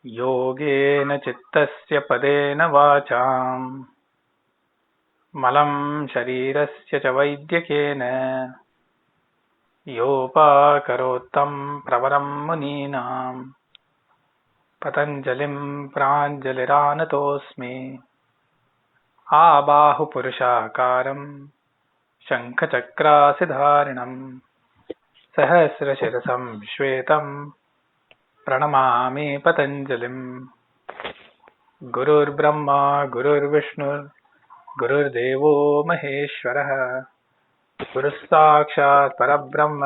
योगेन चित्तस्य पदेन वाचां मलं शरीरस्य च वैद्यकेन योपाकरोत्तं प्रवरं मुनीनां पतञ्जलिं प्राञ्जलिरानतोऽस्मि आबाहुपुरुषाकारं शङ्खचक्रासिधारिणं सहस्रशिरसं श्वेतं प्रणमामि पतञ्जलिम्। गुरुर्ब्रह्मा गुरुर्विष्णुर् गुरुर्देवो महेश्वरः गुरुः साक्षात् परब्रह्म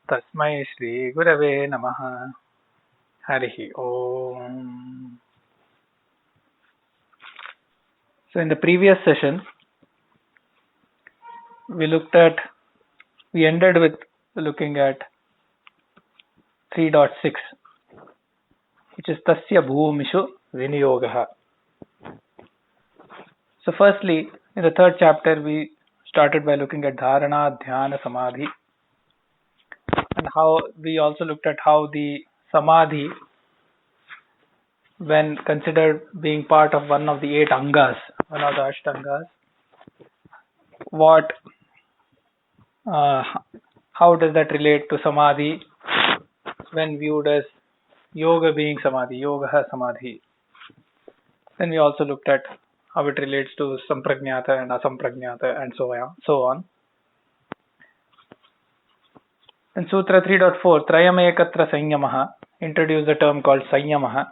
तस्मै श्रीगुरवे नमः। हरिः Om. So in the previous session we ended with looking at 3.6, which is tasya bhumishu viniyogah. So firstly, in the third chapter we started by looking at dharana, dhyana, samadhi, and how we also looked at how the samadhi, when considered being part of one of the 8 angas, one of the ashtangas, how does that relate to samadhi when viewed as yoga being samadhi, yoga samadhi. Then we also looked at how it relates to samprajnata and asamprajnata and so on. In Sutra 3.4, Trayam Ekatra Sanyamaha introduced the term called Sanyamaha,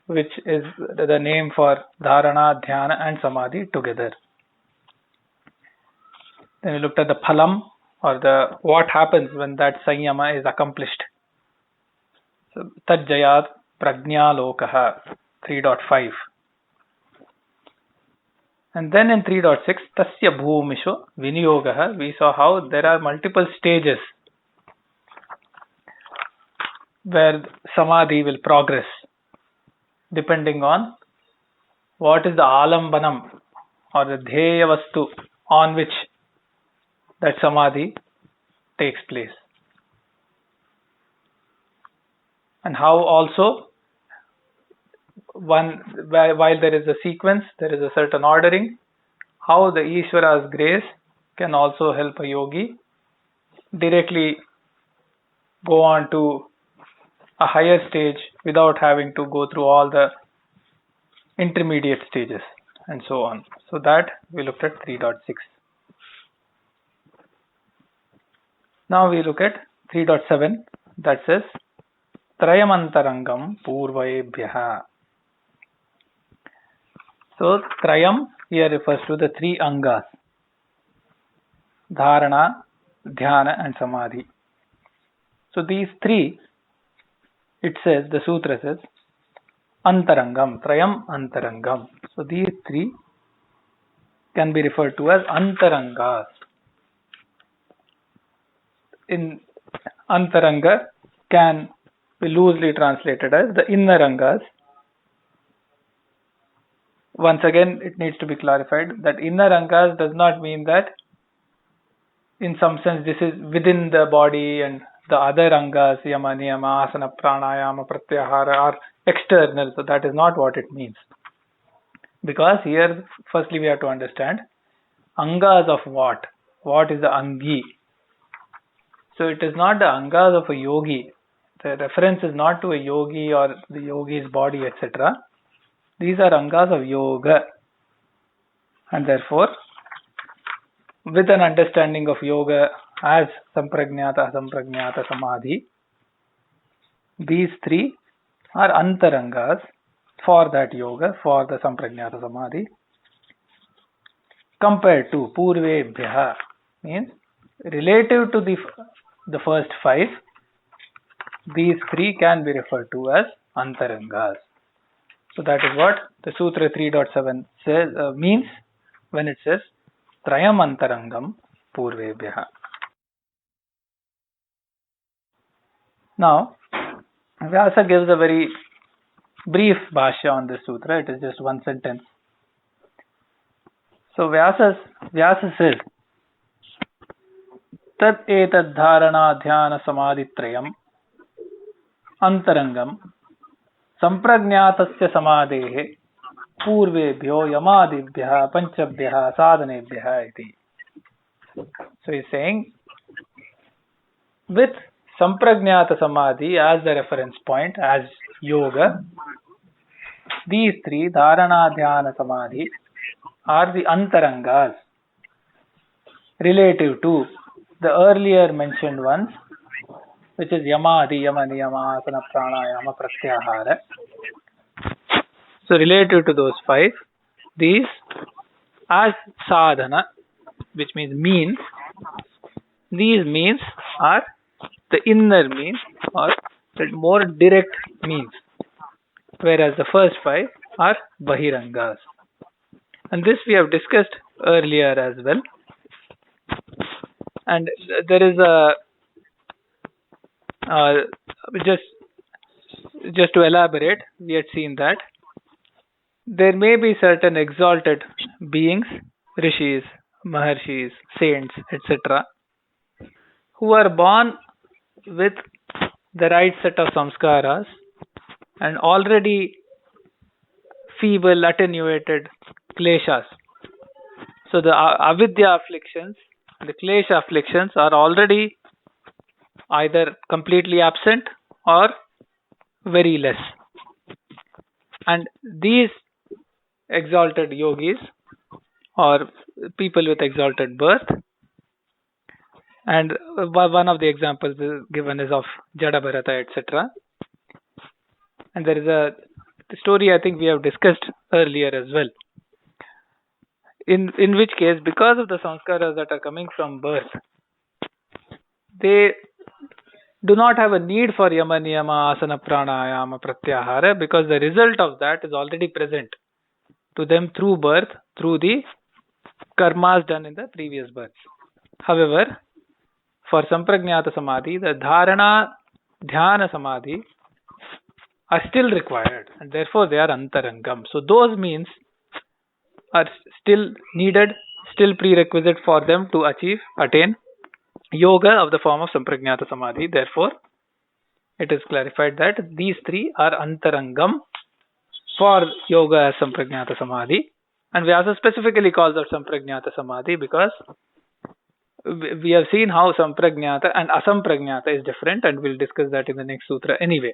which is the name for Dharana, Dhyana and Samadhi together. Then we looked at the Phalam, or what happens when that Sanyama is accomplished. So, Tajjayat Prajna Lokaha 3.5. And then in 3.6, Tasya Bhumishu Viniyogaha, we saw how there are multiple stages where Samadhi will progress depending on what is the alambanam or the dheya vastu on which that Samadhi takes place. And how also, while there is a sequence, there is a certain ordering, how the Ishvara's grace can also help a yogi directly go on to a higher stage without having to go through all the intermediate stages and so on. So that we looked at 3.6. Now we look at 3.7, that says Trayamantarangam Purvaebhyaha. So Trayam here refers to the 3 angas: Dharana, Dhyana and Samadhi. So these 3, it says, the sutra says, Antarangam, Trayam Antarangam. So these 3 can be referred to as Antarangas. In Antaranga can be loosely translated as the inner angas. Once again, it needs to be clarified that inner angas does not mean that in some sense this is within the body and the other angas, yama, niyama, asana, pranayama, pratyahara are external. So that is not what it means. Because here, firstly we have to understand angas of what? What is the angi? So it is not the angas of a yogi. The reference is not to a yogi or the yogi's body, etc. These are angas of yoga. And therefore, with an understanding of yoga as samprajnata, asamprajnata, samadhi, these 3 are antarangas for that yoga, for the samprajnata samadhi, compared to purvebhyaha, means relative to the first 5, these 3 can be referred to as antarangas. So that is what the Sutra 3.7 says, means when it says Trayam Antarangam Purvebhyaha. Now, Vyasa gives a very brief bhashya on this sutra. It is just one sentence. So Vyasa says, Tat etad dharana dhyana samadhi trayam antarangam संप्रज्ञातस्य समाधेः पूर्वेभ्यो यमादिभ्यः पंचभ्यः साधनेभ्यः इति. So he's saying with sampragnata samadhi as the reference point, as yoga, these three, dharana, dhyana, samadhi, are the antarangas relative to the earlier mentioned ones, which is yamadi, yama, niyama, asana, pranayama, pratyahara. So relative to those five, these as sadhana, which means means, these means are the inner means or the more direct means, whereas the first five are bahirangas. And this we have discussed earlier as well. And there is a just to elaborate, we had seen that there may be certain exalted beings, rishis, maharshis, saints, etc., who are born with the right set of samskaras and already feeble, attenuated kleshas. So the avidya afflictions, the klesha afflictions are already either completely absent or very less. And these exalted yogis or people with exalted birth, and one of the examples given is of Jadabharata, etc. And there is a story I think we have discussed earlier as well. In which case, because of the samskaras that are coming from birth, they do not have a need for yama, niyama, asana, pranayama, pratyahara, because the result of that is already present to them through birth, through the karmas done in the previous births. However, for sampragnata samadhi, the dharana, dhyana samadhi are still required, and therefore they are antarangam. So those means are still needed, still prerequisite for them to attain yoga of the form of sampragnata samadhi. Therefore, it is clarified that these three are antarangam for yoga as sampragnata samadhi. And we also specifically call that sampragnata samadhi because we have seen how sampragnata and asampragnata is different, and we'll discuss that in the next sutra anyway.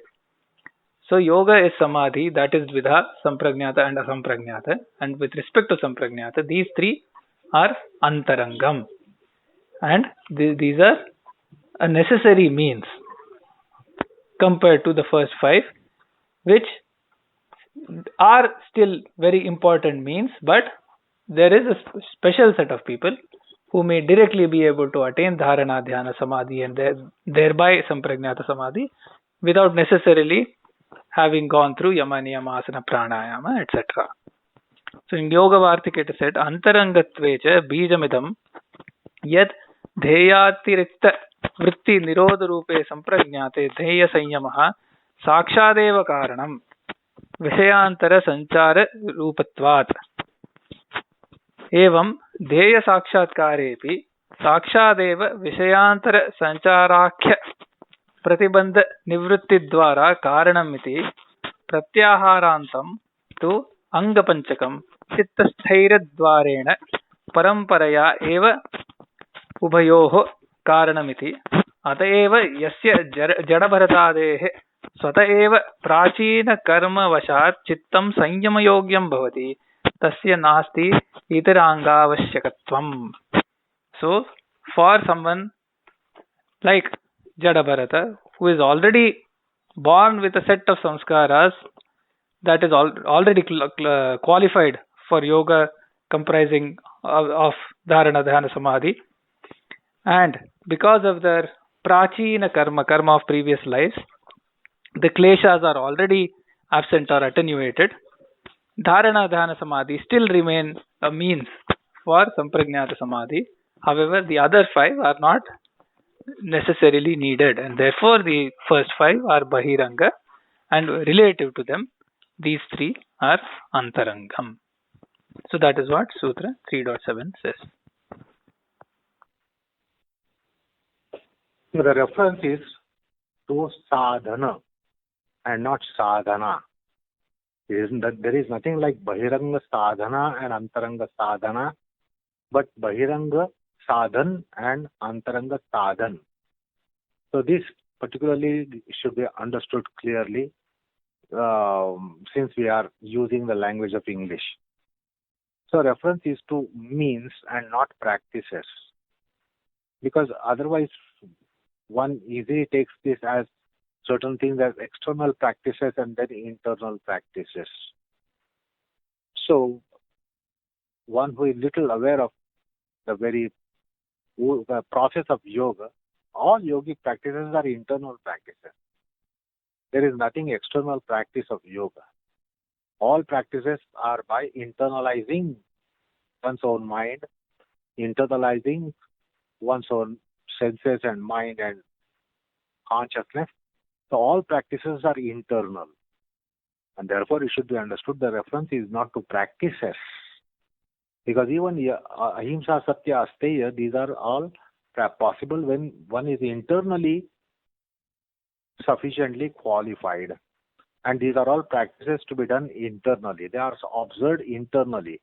So yoga is samadhi, that is dvidha, sampragnata and asampragnata. And with respect to sampragnata, these three are antarangam. And these are a necessary means compared to the first five, which are still very important means, but there is a special set of people who may directly be able to attain dharana, dhyana, samadhi, and thereby sampragnata samadhi without necessarily having gone through yama, niyama, asana, pranayama, etc. So in Yoga Vartika it is said, antarangatvecha bijamidam yad dheyatirikta vritti nirodha rupe sampragnate dheya sanyamaha sakshadeva karanam विषयांतर संचार रूपत्वात् एवं ध्येय साक्षात्कारेपि साक्षादेव विषयांतर संचाराख्य प्रतिबंध निवृत्ति द्वारा कारणमिति प्रत्याहारान्तं तु अंगपंचकं चित्तस्थैर्यद्वारेण परंपरया एव उभयोः कारणमिति अतएव यस्य जडभरतादेः स्वत एव प्राचीन कर्म वशात् चित्तं संयम योग्यं भवति तस्य नास्ति इतरांगावश्यकत्वम्. So for someone like Jadabharata, who is already born with a set of samskaras that is already qualified for yoga comprising of dharana, dhyana, samadhi, and because of their prachina karma of previous lives, the kleshas are already absent or attenuated, dharana, dhyana, samadhi still remain a means for sampragnata samadhi. However, the other five are not necessarily needed, and therefore the first five are bahiranga, and relative to them, these three are antarangam. So that is what Sutra 3.7 says. So the reference is to sadhana and not sadhana. There is nothing like Bahiranga Sadhana and Antaranga Sadhana, but Bahiranga Sadhan and Antaranga Sadhan. So this particularly should be understood clearly since we are using the language of English. So reference is to means and not practices, because otherwise one easily takes this as certain things as external practices and then internal practices. So one who is little aware of the very process of yoga, all yogic practices are internal practices. There is nothing external practice of yoga. All practices are by internalizing one's own mind, internalizing one's own senses and mind and consciousness. So all practices are internal. And therefore it should be understood the reference is not to practices. Because even ahimsa, satya, asteya, these are all possible when one is internally sufficiently qualified. And these are all practices to be done internally. They are observed internally.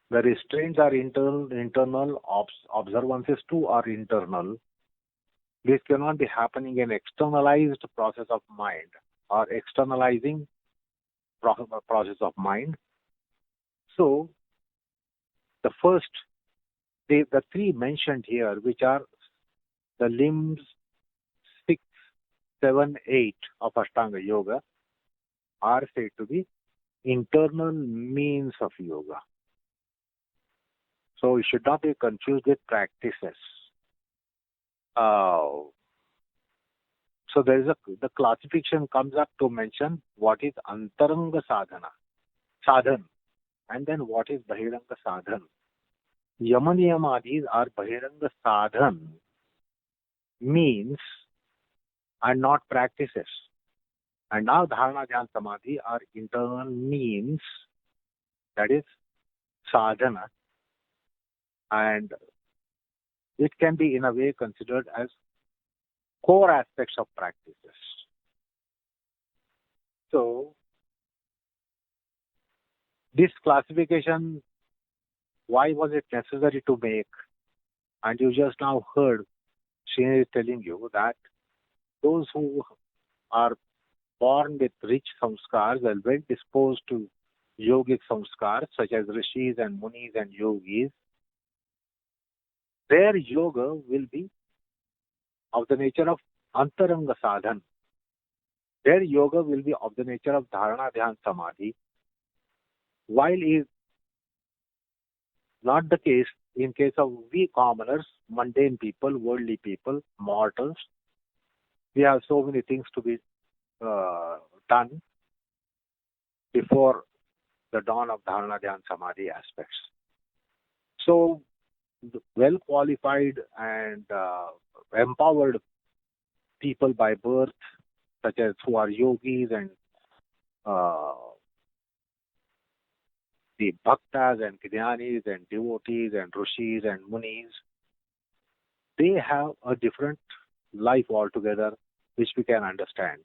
The restraints are internal, observances too are internal. This cannot be happening in externalized process of mind or externalizing process of mind. So, the first, the three mentioned here, which are the limbs 6, 7, 8 of Ashtanga Yoga, are said to be internal means of yoga. So it should not be confused with practices. So there is the classification comes up to mention what is Antaranga sadhan, and then what is Bahiranga sadhan. Yamanyamadis are Bahiranga sadhan, means and not practices. And now Dharana, Dhyan, Samadhi are internal means, that is sadhana, and it can be in a way considered as core aspects of practices. So this classification, why was it necessary to make? And you just now heard Srini is telling you that those who are born with rich samskars are well disposed to yogic samskars, such as rishis and munis and yogis. Their yoga will be of the nature of antaranga sadhan. Their yoga will be of the nature of dharana, dhyan, samadhi. While is not the case in case of we commoners, mundane people, worldly people, mortals. We have so many things to be done before the dawn of dharana, dhyan, samadhi aspects. So, well qualified and empowered people by birth, such as who are yogis and the bhaktas and jnanis and devotees and rishis and munis, they have a different life altogether, which we can understand.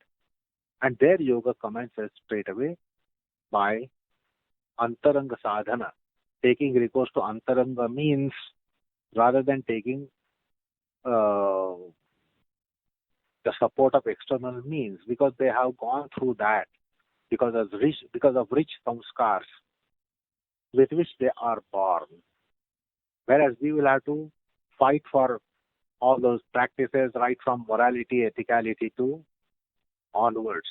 And their yoga commences straight away by antaranga sadhana. Taking recourse to antaranga means rather than taking the support of external means, because they have gone through that because of rich samskars with which they are born. Whereas we will have to fight for all those practices right from morality, ethicality to onwards.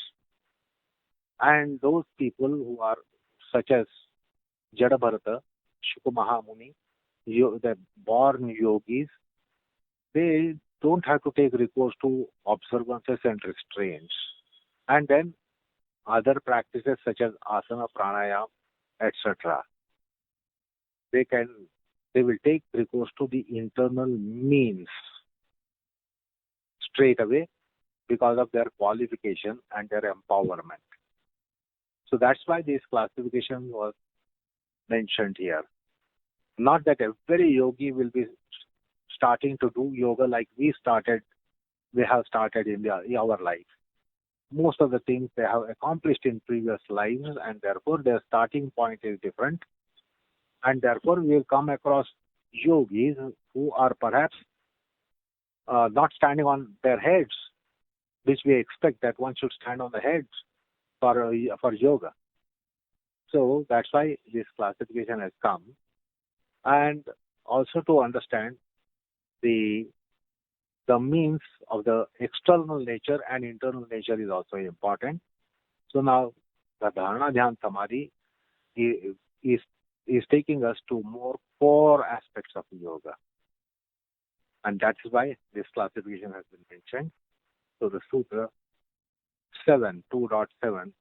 And those people who are such as Jadabharata, Shukumahamuni, the born yogis, they don't have to take recourse to observances and restraints. And then other practices such as asana, pranayama, etc. They will take recourse to the internal means straight away because of their qualification and their empowerment. So that's why this classification was mentioned here. Not that every yogi will be starting to do yoga like we have started in our life. most of the things they have accomplished in previous lives, and therefore their starting point is different. And therefore we will come across yogis who are perhaps not standing on their heads, which we expect that one should stand on the heads for yoga. So that's why this classification has come. And also to understand the means of the external nature and internal nature is also important. So now the Dharana Dhyan Samadhi is taking us to more core aspects of yoga. And that is why this classification has been mentioned. So the Sutra 2.7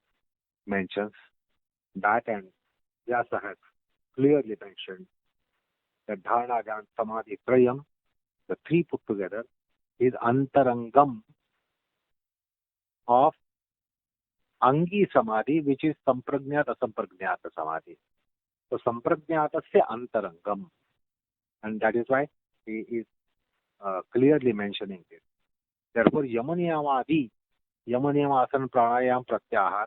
mentions that, and Vyasa has clearly mentioned that Dharana Dhyan Samadhi Trayam, the three put together, is antarangam of Angi Samadhi, which is Samprajnat Asamprajnata Samadhi. So Samprajnatasya antarangam, and that is why he is clearly mentioning this. Therefore, Yamaniyamadi, Yamaniyama Asana Pranayam Pratyahar,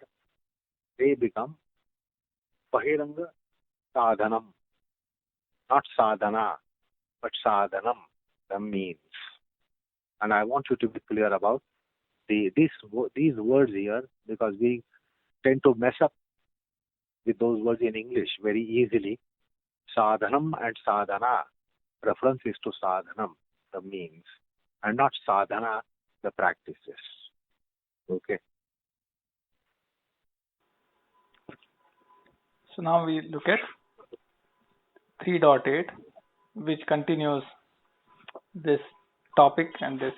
they become Bahiranga Sadhanam, not sadhana, but sadhanam, the means. And I want you to be clear about these words here, because we tend to mess up with those words in English very easily. Sadhanam and sadhana, reference is to sadhanam, the means, and not sadhana, the practices. Okay. So now we look at 3.8, which continues this topic and this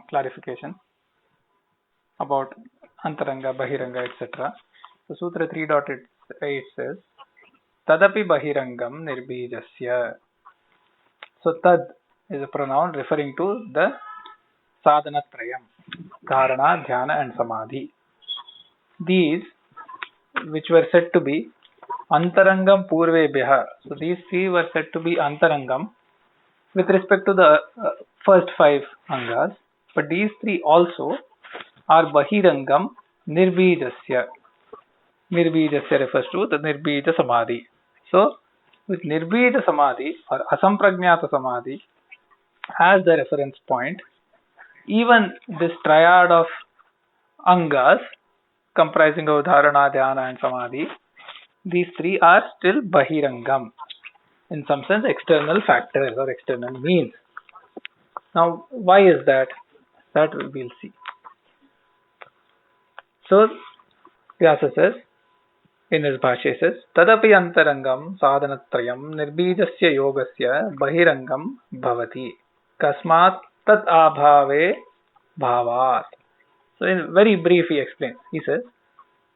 clarification about Antaranga, Bahiranga, etc. So Sutra 3.8 says, Tadapi Bahirangam Nirbijasya. So Tad is a pronoun referring to the Sadhanatrayam, Dharana, Dhyana and Samadhi. These, which were said to be Antarangam Purvebhya. So these three were said to be Antarangam with respect to the first 5 Angas. But these three also are Bahirangam Nirbijasya. Nirbijasya refers to the Nirbija Samadhi. So with Nirbija Samadhi or Asamprajnata Samadhi as the reference point, even this triad of Angas comprising of Dharana, Dhyana and Samadhi, these three are still Bahirangam, in some sense external factors or external means. Now why is that? That we'll see. So Vyasa says, in his Bhashya says, Tadapi antarangam sadhanatrayam nirbijasya yogasya bahirangam bhavati kasmat tat abhave bhavat. So in very brief he explains. He says,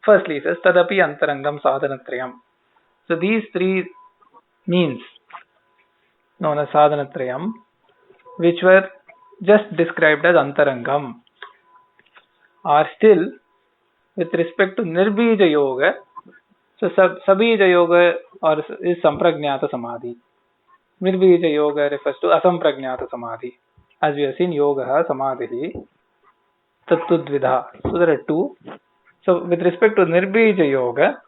firstly he says, Tadapi antarangam sadhanatrayam. So these three means known as sadhanatrayam, which were just described as antarangam, are still with respect to nirbija yoga. So Sabija Yoga is Samprajnata Samadhi. Nirbija Yoga refers to Asamprajnata Samadhi. As we have seen, Yoga, Samadhi, Tattudvidha. So there are two. So with respect to Nirbija Yoga,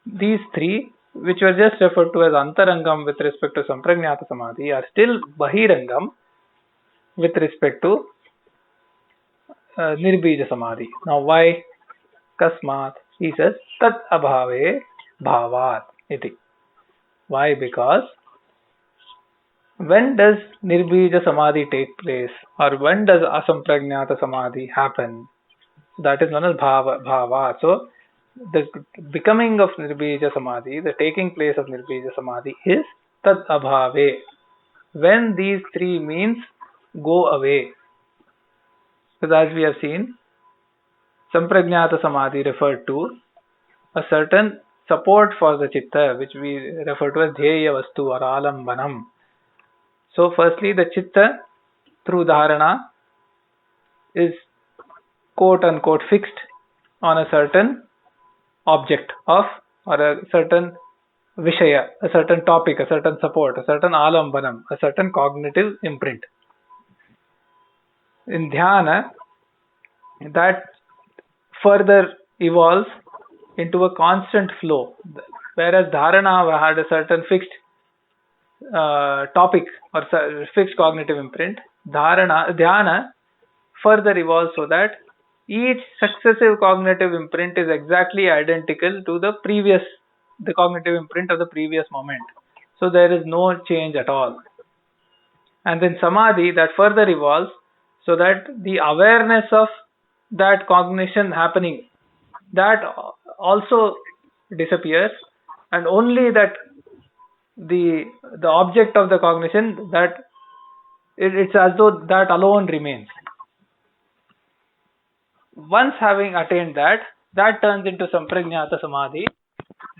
these three, which were just referred to as Antarangam with respect to Samprajnata Samadhi, are still Bahirangam with respect to Nirbija Samadhi. Now why? Kasmat. He says, Tat abhave bhavat iti. Why? Because when does Nirbija Samadhi take place, or when does Asamprajnata Samadhi happen? That is known as bhava. So the becoming of Nirbija Samadhi, the taking place of Nirbija Samadhi is Tat abhave. When these three means go away. Because as we have seen, Samprajnata Samadhi referred to a certain support for the chitta, which we refer to as dhyaya vastu or alambanam. So firstly, the chitta through dharana is quote unquote fixed on a certain object of, or a certain vishaya, a certain topic, a certain support, a certain alambanam, a certain cognitive imprint. In dhyana, that further evolves into a constant flow. Whereas dharana had a certain fixed topic or fixed cognitive imprint, dhyana further evolves so that each successive cognitive imprint is exactly identical to the cognitive imprint of the previous moment. So there is no change at all. And then samadhi, that further evolves so that the awareness of that cognition happening, that also disappears, and only that the object of the cognition, that it's as though that alone remains. Once having attained that, that turns into samprajnata samadhi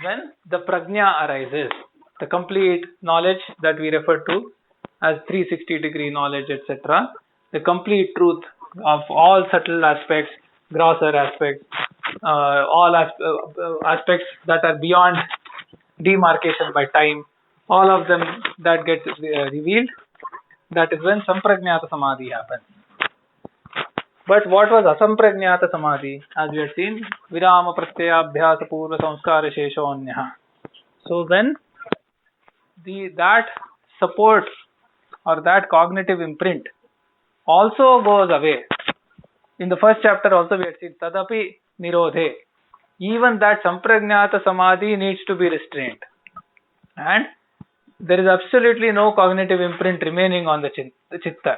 when the prajna arises, the complete knowledge that we refer to as 360-degree knowledge, etc. The complete truth of all subtle aspects, grosser aspects, all aspects that are beyond demarcation by time, all of them that get revealed. That is when samprajnata samadhi happens. But what was asamprajnata samadhi? As we had seen, virama pratyayabhyasa purva samskara sheshonyaha. So when that support or that cognitive imprint also goes away. In the first chapter also we had seen tadapi nirodhe. Even that samprajnata samadhi needs to be restrained. And there is absolutely no cognitive imprint remaining on the chitta.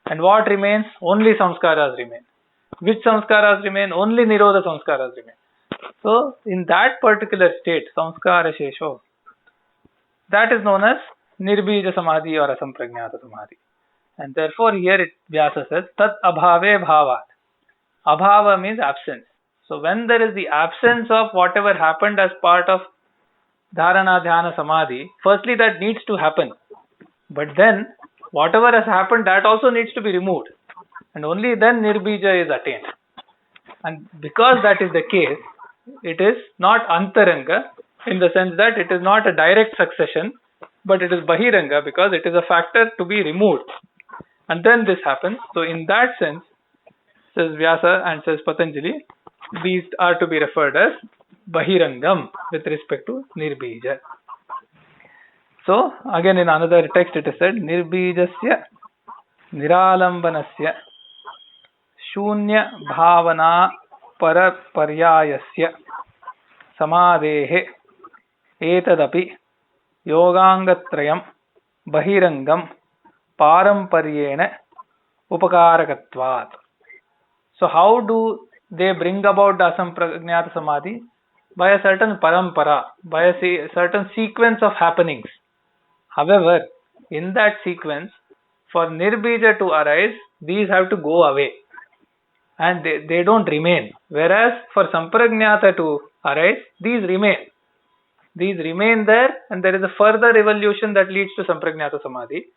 And what remains? Only samskaras remain. Which samskaras remain? Only nirodha samskaras remain. So, in that particular state, samskara shesho, that is known as nirbija samadhi or asamprajnata samadhi. And therefore, here Vyasa says, tat abhave bhavat. Abhava means absence. So, when there is the absence of whatever happened as part of dharana, dhyana, samadhi, firstly that needs to happen. But then, whatever has happened, that also needs to be removed. And only then nirbija is attained. And because that is the case, it is not antaranga in the sense that it is not a direct succession, but it is bahiranga because it is a factor to be removed. And then this happens. So in that sense, says Vyasa and says Patanjali, these are to be referred as bahirangam with respect to nirbija. So again in another text it is said, nirbijasya niralambanasya shunya bhavana paraparyayasya samadehe etadapi yogangatrayam bahirangam paramparyena upakarakatvat. So how do they bring about the asamprajnata samadhi? By a certain parampara, by a certain sequence of happenings. However, in that sequence, for nirbija to arise, these have to go away. And they don't remain. Whereas for samprajnata to arise, these remain. These remain there, and there is a further evolution that leads to samprajnata samadhi.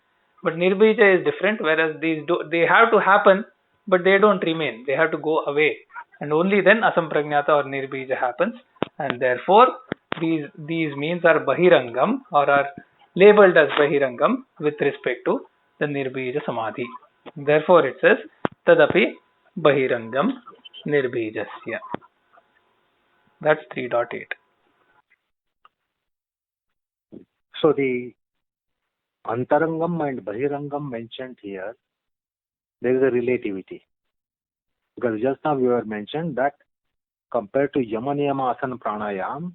But nirbija is different, whereas they have to happen, but they don't remain. They have to go away. And only then asamprajnata or nirbija happens. And therefore, these means are bahirangam or are labeled as bahirangam with respect to the nirbija samadhi. Therefore, it says tadapi bahirangam nirbijasya. That's 3.8. So the antarangam and bahirangam mentioned here, there is a relativity. Because just now we were mentioned that compared to yama niyama asana pranayam,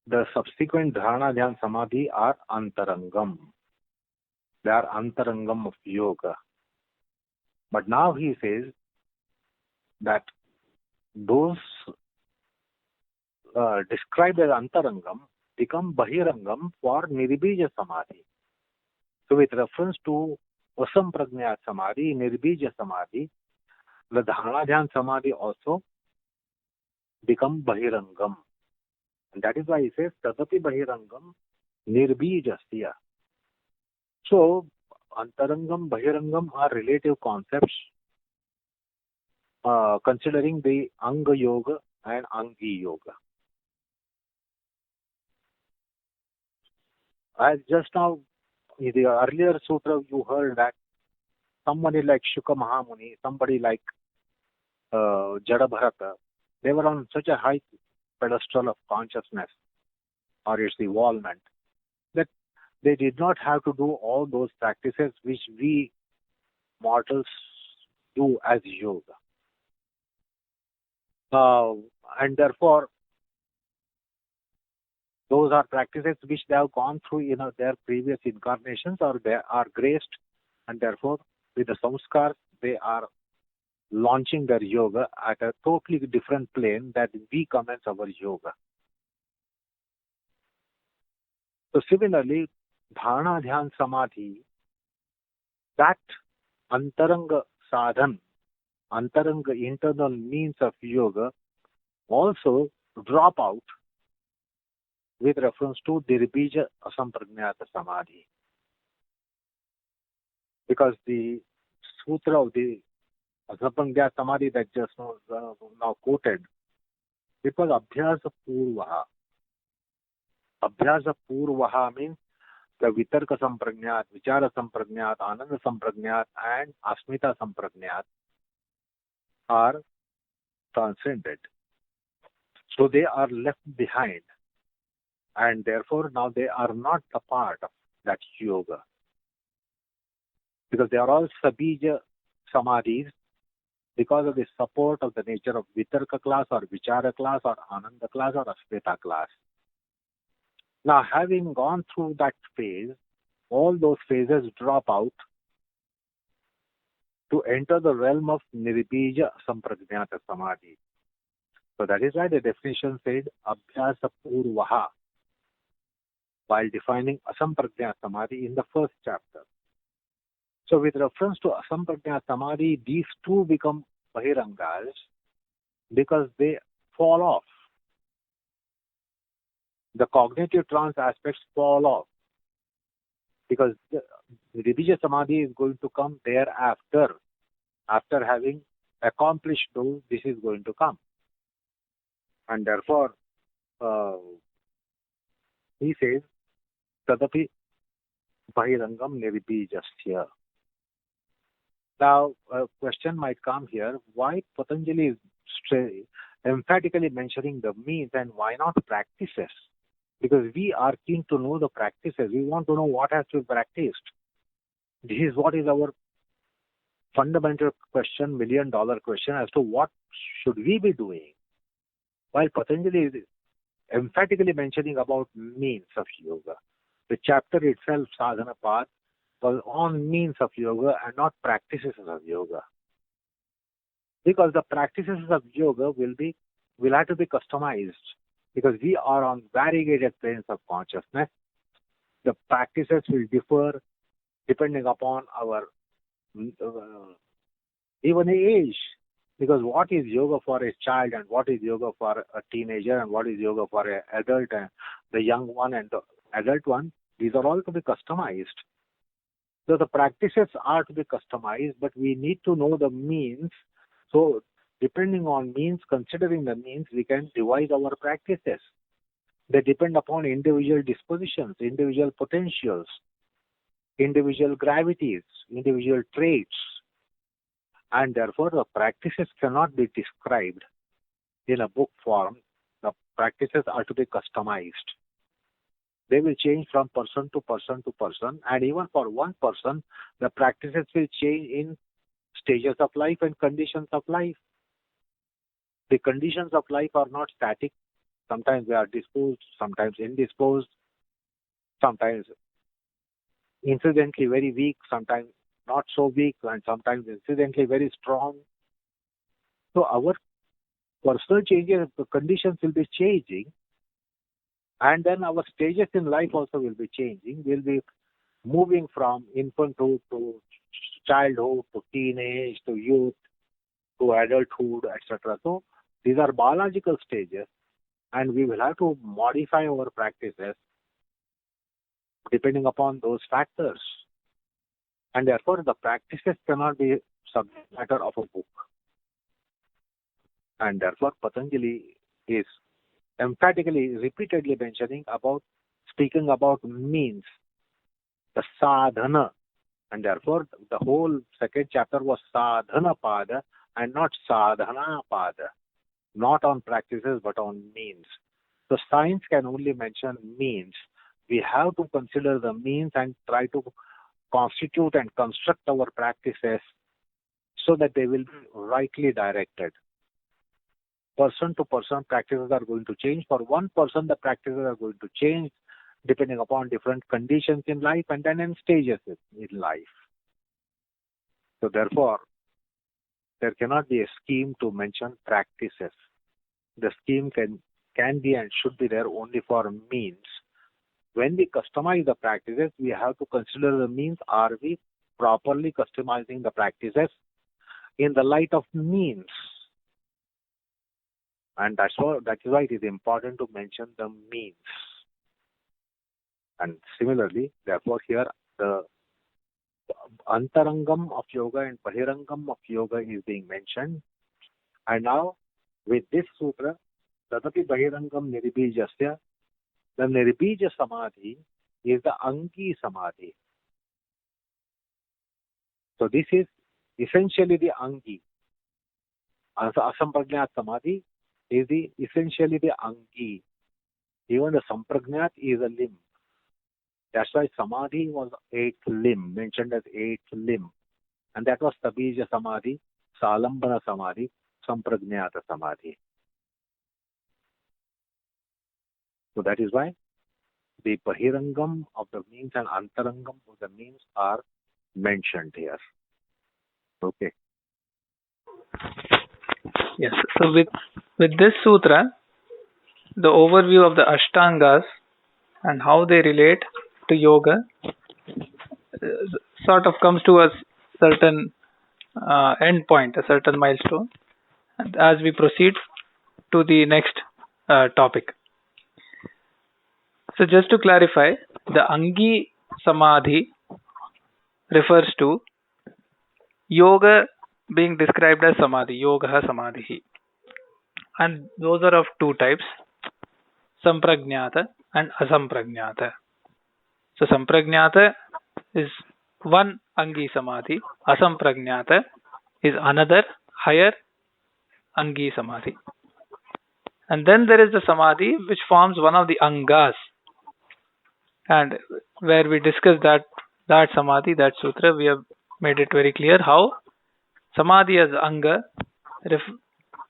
the subsequent dharana dhyan samadhi are antarangam. They are antarangam of yoga. But now he says that those described as antarangam become bahirangam for nirbija samadhi. So with reference to asamprajnata samadhi, nirbija samadhi, the dharana dhyan samadhi also become bahirangam. And that is why he says tadapi bahirangam nirbijasya. So antarangam, bahirangam are relative concepts considering the anga yoga and angi yoga. As just now in the earlier sutra you heard that somebody like Shuka Mahamuni, somebody like Jada Bharata, They were on such a high pedestal of consciousness or its evolvement that they did not have to do all those practices which we mortals do as yoga. And therefore, those are practices which they have gone through in their previous incarnations, or they are graced, and therefore, with the samskars, they are launching their yoga at a totally different plane that we commence our yoga. So similarly, dharana, dhyan, samadhi, that antaranga sadhan, antaranga internal means of yoga also drop out with reference to Nirbija Asampragnata Samadhi. Because the sutra of the Asampragnata Samadhi that just now quoted, it was Abhyasa Purvaha. Abhyasa Purvaha means the Vitarka Sampragnat, Vichara Sampragnat, Ananda Sampragnat, and Asmita Sampragnat are transcended. So they are left behind. And therefore, now they are not a part of that yoga. Because they are all Sabija Samadhis because of the support of the nature of Vitarka class or Vichara class or Ananda class or Asmita class. Now, having gone through that phase, all those phases drop out to enter the realm of Nirbija Sampragnata Samadhi. So that is why the definition said Abhyasa Purvaha while defining Asampragnata Samadhi in the first chapter. So with reference to Asampragnata Samadhi, these two become Bahirangas because they fall off. The cognitive trance aspects fall off because the Nirbija Samadhi is going to come thereafter. After having accomplished those, this is going to come. And therefore, he says, Tadapi Bahirangam Nirbijasya. Now, a question might come here, why Patanjali is emphatically mentioning the means and why not practices? Because we are keen to know the practices. We want to know what has to be practiced. This is what is our fundamental question, million-dollar question as to what should we be doing. While Patanjali is emphatically mentioning about means of yoga. The chapter itself, Sadhana Path, was on means of yoga and not practices of yoga. Because the practices of yoga will have to be customized. Because we are on variegated planes of consciousness. The practices will differ depending upon our even age. Because what is yoga for a child and what is yoga for a teenager and what is yoga for an adult and the young one and the adult one, these are all to be customized. So the practices are to be customized, but we need to know the means. So depending on means, considering the means, we can devise our practices. They depend upon individual dispositions, individual potentials, individual gravities, individual traits. And therefore, the practices cannot be described in a book form. The practices are to be customized. They will change from person to person to person. And even for one person, the practices will change in stages of life and conditions of life. The conditions of life are not static. Sometimes they are disposed, sometimes indisposed, sometimes incidentally very weak, sometimes not so weak, and sometimes incidentally very strong. So our personal changes, the conditions will be changing, and then our stages in life also will be changing. We'll be moving from infanthood to childhood to teenage to youth to adulthood, etc. So these are biological stages, and we will have to modify our practices depending upon those factors. And therefore, the practices cannot be subject matter of a book. And therefore, Patanjali is emphatically, repeatedly speaking about means, the sadhana. And therefore, the whole second chapter was sadhana pada and not sadhana pada. not on practices but on means. So science can only mention means. We have to consider the means and try to constitute and construct our practices so that they will be rightly directed. Person to person, practices are going to change. For one person, the practices are going to change depending upon different conditions in life and then in stages in life. So therefore, there cannot be a scheme to mention practices. The scheme can be and should be there only for means. When we customize the practices, we have to consider the means. Are we properly customizing the practices in the light of means? And that is why it is important to mention the means. And similarly, therefore, here the antarangam of yoga and bahirangam of yoga is being mentioned. And now, with this sutra, tadapi bahirangam nirbijasya, the nirbija samadhi is the angi samadhi. So this is essentially the angi. Asampragnat samadhi is essentially the angi. Even the sampragnat is a limb. That's why samadhi was eighth limb, mentioned as eighth limb. And that was tabija samadhi, salambana samadhi, sampragnata samadhi. So that is why the bahirangam of the means and antarangam of the means are mentioned here. Okay. Yes. So with this sutra, the overview of the Ashtangas and how they relate to yoga sort of comes to a certain end point, a certain milestone, and as we proceed to the next topic. So just to clarify, the Angi Samadhi refers to yoga being described as Samadhi, Yoga Samadhi. And those are of two types, Sampragnata and Asampragnata. So Sampragnata is one Angi Samadhi, Asampragnata is another higher Angi Samadhi. And then there is the Samadhi which forms one of the Angas. And where we discussed that Samadhi, that sutra, we have made it very clear how Samadhi as Anga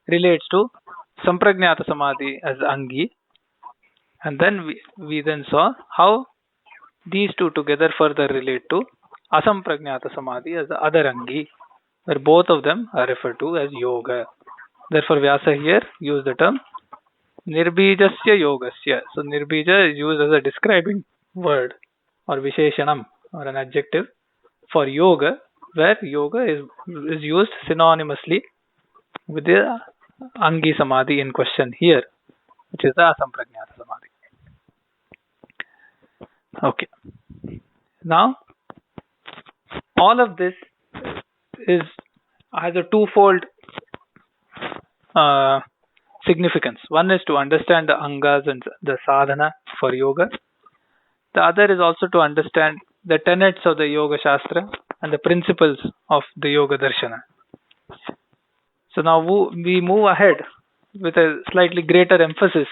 relates to Sampragnata Samadhi as Angi. And then we then saw how these two together further relate to Asampragnata Samadhi as the other Angi, where both of them are referred to as Yoga. Therefore, Vyasa here used the term Nirbijasya Yogasya. So, Nirbija is used as a describing word or Visheshanam or an adjective for Yoga, where Yoga is used synonymously with the Angi Samadhi in question here, which is the Asampragnata Samadhi. Okay. Now, all of this has a twofold significance. One is to understand the Angas and the sadhana for yoga. The other is also to understand the tenets of the Yoga Shastra and the principles of the Yoga Darshana. So now we move ahead with a slightly greater emphasis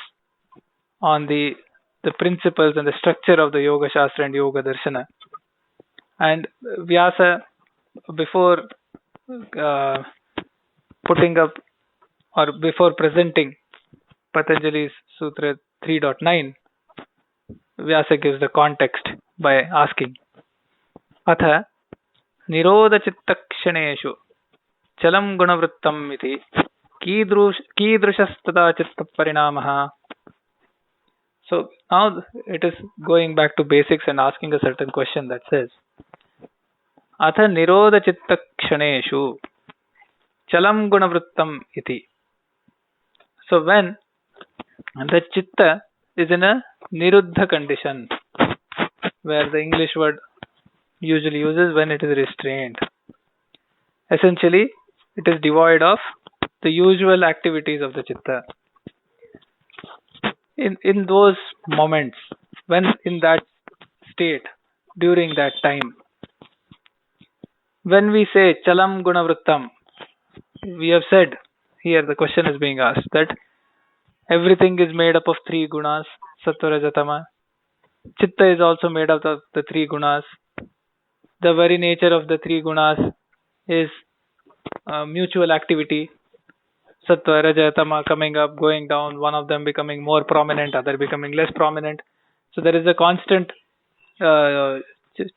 on the principles and the structure of the Yoga Shastra and Yoga Darshana. And Vyasa, before putting up or before presenting Patanjali's Sutra 3.9, Vyasa gives the context by asking, Atha nirodhachittakshaneshu chalam gunavrittam iti kidrushastada chitta parinamaha. So now it is going back to basics and asking a certain question that says, Atha nirodhachittakshaneshu chalam gunavrittam iti. So when the chitta is in a niruddha condition, where the English word usually uses when it is restrained. Essentially, it is devoid of the usual activities of the chitta. In those moments, when in that state, during that time, when we say chalam gunavrittam, we have said here the question is being asked that everything is made up of three gunas, sattva, raja, tama. Chitta is also made up of the three gunas. The very nature of the three gunas is mutual activity. Sattva, raja, tama coming up, going down, one of them becoming more prominent, other becoming less prominent. So there is a constant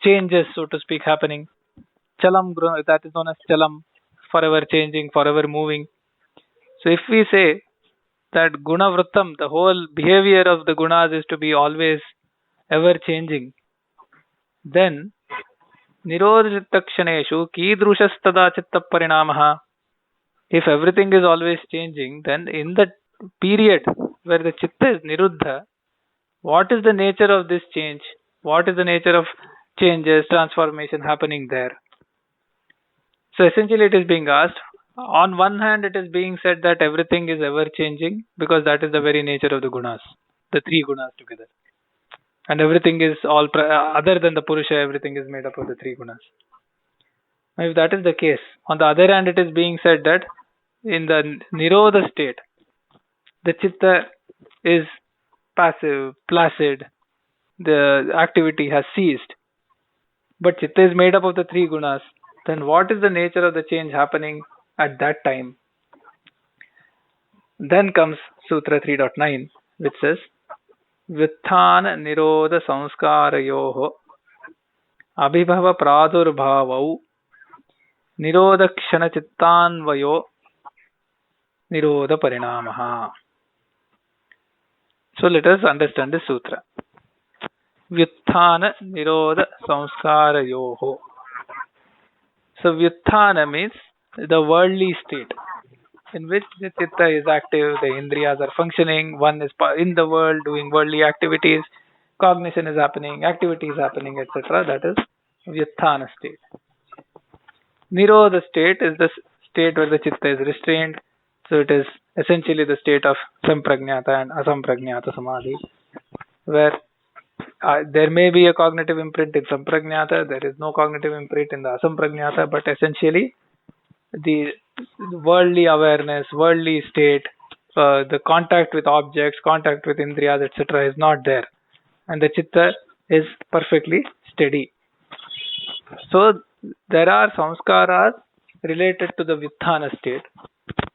changes, so to speak, happening. Chalam, that is known as chalam, forever changing, forever moving. So if we say that guna vrittam, the whole behavior of the gunas is to be always ever changing, then nirodhitakshaneshu kidrushastada chitta parinamaha. If everything is always changing, then in the period where the chitta is niruddha, what is the nature of this change? What is the nature of changes, transformation happening there? So essentially it is being asked, on one hand it is being said that everything is ever changing because that is the very nature of the gunas, the three gunas together. And everything is all, other than the Purusha, everything is made up of the three gunas. Now if that is the case, on the other hand it is being said that in the Nirodha state, the Chitta is passive, placid, the activity has ceased. But Chitta is made up of the three gunas. Then what is the nature of the change happening at that time? Then comes Sutra 3.9, which says, Vyuthana Nirodha Samskarayoho Abhibhava Pradurbhavau Nirodha Kshana Chittanvayo Nirodha Parinamaha. So let us understand this sutra. Vyuthana Nirodha Samskarayoho. So Vyuthana means the worldly state in which the chitta is active, the indriyas are functioning, one is in the world doing worldly activities, cognition is happening, activity is happening, etc. That is Vyuthana state. Nirodha state is the state where the chitta is restrained. So it is essentially the state of samprajnata and asamprajnata samadhi, where there may be a cognitive imprint in samprajnata, there is no cognitive imprint in the asamprajnata, but essentially the worldly awareness, worldly state, the contact with objects, contact with indriyas, etc. is not there. And the chitta is perfectly steady. So there are samskaras related to the Vyuthana state.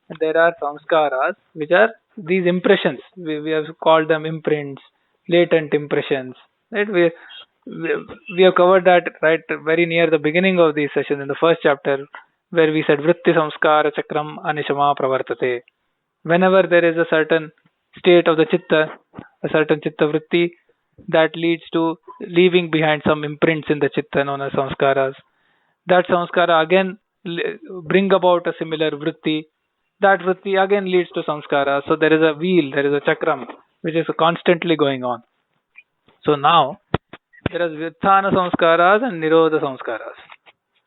And there are samskaras which are these impressions. We have called them imprints, latent impressions. Right? We have covered that right very near the beginning of the session in the first chapter, where we said vritti samskara chakram anishama pravartate. Whenever there is a certain state of the chitta, a certain chitta vritti, that leads to leaving behind some imprints in the chitta known as samskaras. That samskara again bring about a similar vritti. That vritti again leads to samskara. So there is a wheel, there is a chakram, which is constantly going on. So now there is Vyuthana samskaras and Nirodha samskaras.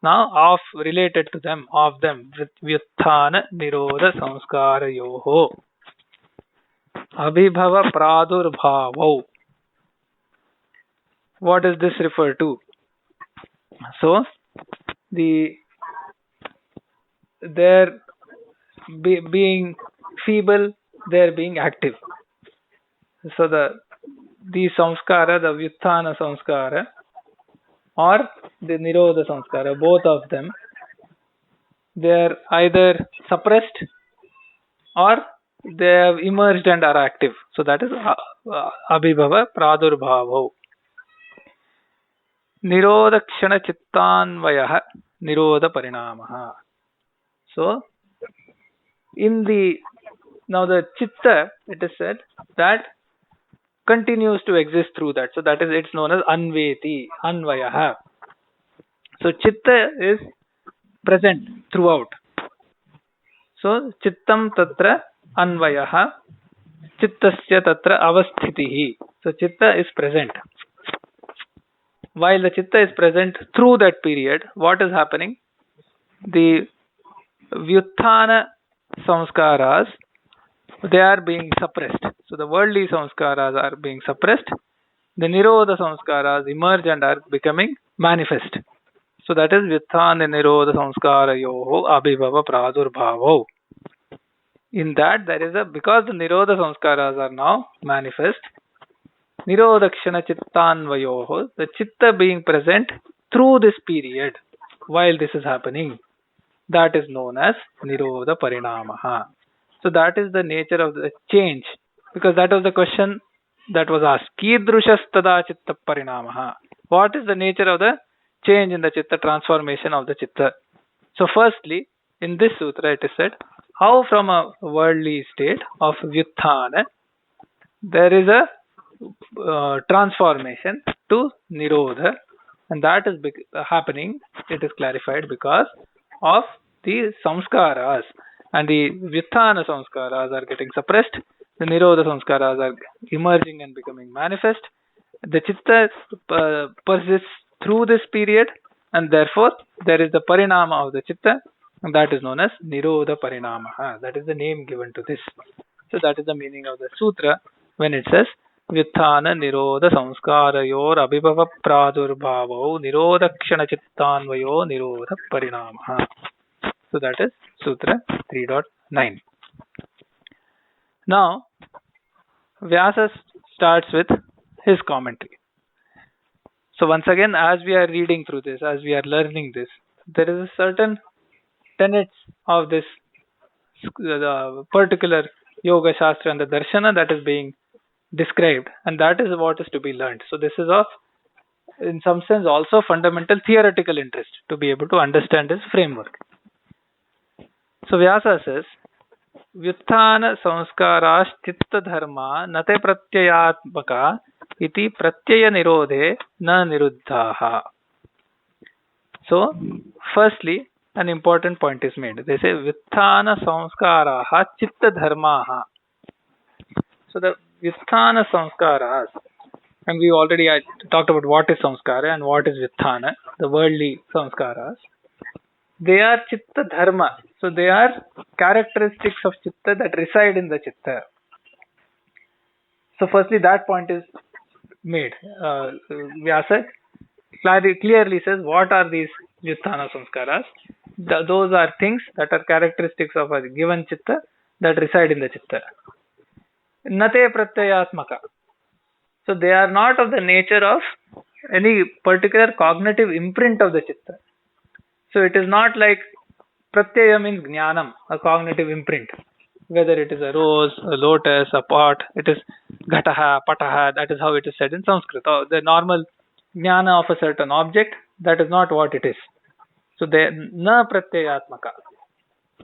Now related to them, of them, Vyuthana Nirodha samskarayoho Abhibhava Pradurbhavau. What does this refer to? So their being feeble, their being active. So the samskara, the Vyuthana samskara or the Nirodha samskara, both of them, they are either suppressed or they have emerged and are active. So that is Abhibhava Pradurbhavau. Nirodha Kshana Chittanvayah Nirodha Parinamaha. So now the chitta, it is said that continues to exist through that. So that is, it's known as Anveti, Anvayaha. So chitta is present throughout. So chittam tatra Anvayaha, chittasya tatra avasthitihi. So chitta is present. While the chitta is present through that period, what is happening? The Vyuthana samskaras, they are being suppressed. So the worldly samskaras are being suppressed. The Nirodha samskaras emerge and are becoming manifest. So that is Vyuthana Nirodha samskarayoho Abhibhava Pradurbhavo. In that there is a, because the Nirodha Samskaras are now manifest, Nirodakshana Chittanvayoho, the Chitta being present through this period while this is happening, that is known as Nirodha Parinamaha. So that is the nature of the change, because that was the question that was asked. Kidrushas tada chitta parinamaha. What is the nature of the change in the chitta, transformation of the chitta? So firstly, in this sutra it is said, how from a worldly state of vyutthana, there is a transformation to nirodha, and that is happening, it is clarified, because of the samskaras, and the vyutthana samskaras are getting suppressed, the nirodha samskaras are emerging and becoming manifest, the chitta persists through this period, and therefore there is the parinama of the chitta, and that is known as nirodha parinama. That is the name given to this. So that is the meaning of the sutra when it says व्युत्थान निरोध संस्कारयोर अभिभव प्रादुर्भावो निरोधक्षण चित्तान्वयो निरोध परिणामः. So that is Sutra 3.9. Now Vyasa starts with his commentary. So once again, as we are reading through this, as we are learning this, there is a certain tenets of this particular yoga shastra and the darshana that is being described, and that is what is to be learned. So this is of, in some sense, also fundamental theoretical interest to be able to understand this framework. So Vyasa says, Vyutthana samskaras chitta dharma nate pratyayatmaka iti pratyaya nirodhe na niruddhaha. So firstly, an important point is made. They say Vyutthana samskaraha chitta dharmaha. So the Vyutthana samskaras, and we already talked about what is samskara and what is Vyutthana, the worldly samskaras. They are chitta dharma. So they are characteristics of chitta that reside in the chitta. So firstly, that point is made. Vyasa clearly says what are these Vyutthana samskaras. Those are things that are characteristics of a given chitta that reside in the chitta. Nate pratyayatmaka. So they are not of the nature of any particular cognitive imprint of the chitta. So it is not like pratyaya means jnanam, a cognitive imprint. Whether it is a rose, a lotus, a pot, it is ghataha, pataha, that is how it is said in Sanskrit. Or the normal jnana of a certain object, that is not what it is. So they na pratyayatmaka.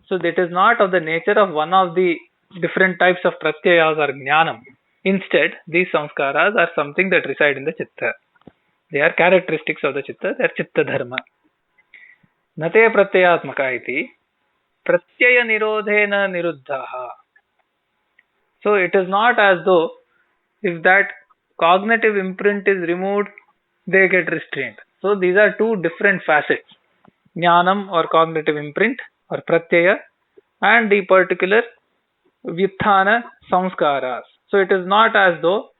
So it is not of the nature of one of the different types of pratyayas or jnanam. Instead, these samskaras are something that reside in the chitta. They are characteristics of the chitta, they are chitta dharma. Nate pratyayatmaka iti pratyaya nirodhena niruddhaha. So it is not as though if that cognitive imprint is removed, they get restrained. So these are two different facets. Jnanam or cognitive imprint or pratyaya, and the particular Vyutthana samskaras. So it is not as though